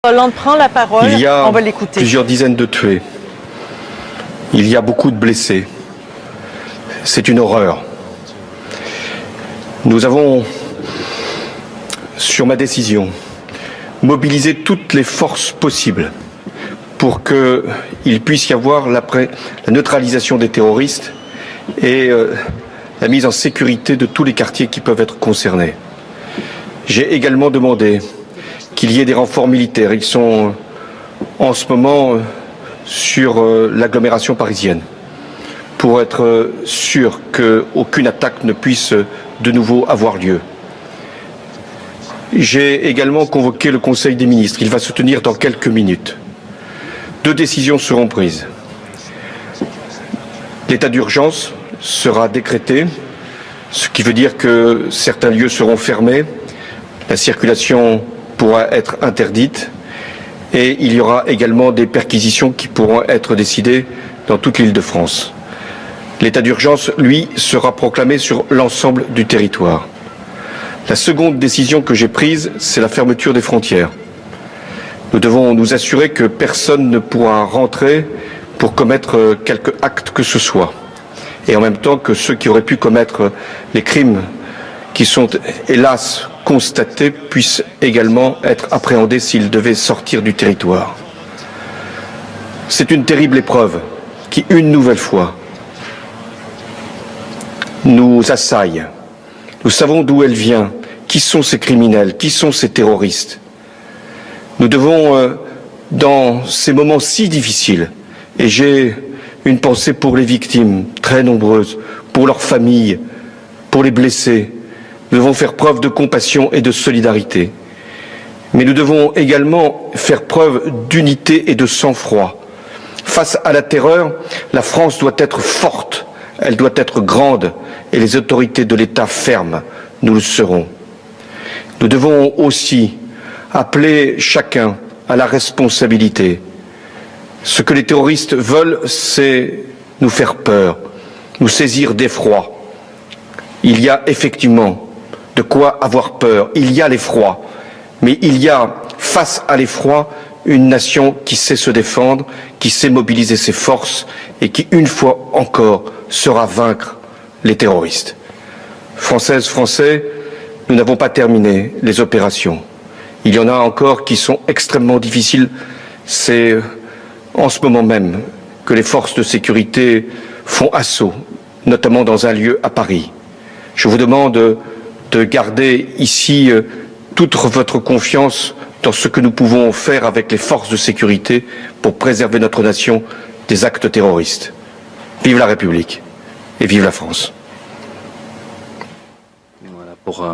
Hollande prend la parole, Il y a on va l'écouter. plusieurs dizaines de tués. Il y a beaucoup de blessés. C'est une horreur. Nous avons, sur ma décision, mobilisé toutes les forces possibles pour qu'il puisse y avoir la neutralisation des terroristes et la mise en sécurité de tous les quartiers qui peuvent être concernés. J'ai également demandé qu'il y ait des renforts militaires. Ils sont en ce moment sur l'agglomération parisienne pour être sûr qu'aucune attaque ne puisse de nouveau avoir lieu. J'ai également convoqué le Conseil des ministres. Il va se tenir dans quelques minutes. 2 décisions seront prises. L'état d'urgence sera décrété, ce qui veut dire que certains lieux seront fermés, la circulation pourra être interdite et il y aura également des perquisitions qui pourront être décidées dans toute l'Île-de-France. L'état d'urgence, lui, sera proclamé sur l'ensemble du territoire. La seconde décision que j'ai prise, c'est la fermeture des frontières. Nous devons nous assurer que personne ne pourra rentrer pour commettre quelque acte que ce soit. Et en même temps que ceux qui auraient pu commettre les crimes qui sont, hélas, constatés puissent également être appréhendés s'ils devaient sortir du territoire. C'est une terrible épreuve qui, une nouvelle fois, nous assaille. Nous savons d'où elle vient, qui sont ces criminels, qui sont ces terroristes. Nous devons, dans ces moments si difficiles, et j'ai une pensée pour les victimes, très nombreuses, pour leurs familles, pour les blessés, nous devons faire preuve de compassion et de solidarité. Mais nous devons également faire preuve d'unité et de sang-froid. Face à la terreur, la France doit être forte, elle doit être grande, et les autorités de l'État fermes, nous le serons. Nous devons aussi appeler chacun à la responsabilité. Ce que les terroristes veulent, c'est nous faire peur, nous saisir d'effroi. Il y a effectivement de quoi avoir peur, il y a l'effroi, mais il y a, face à l'effroi, une nation qui sait se défendre, qui sait mobiliser ses forces et qui, une fois encore, saura vaincre les terroristes. Françaises, Français, nous n'avons pas terminé les opérations. Il y en a encore qui sont extrêmement difficiles. C'est en ce moment même que les forces de sécurité font assaut, notamment dans un lieu à Paris. Je vous demande de garder ici toute votre confiance dans ce que nous pouvons faire avec les forces de sécurité pour préserver notre nation des actes terroristes. Vive la République et vive la France. Voilà pour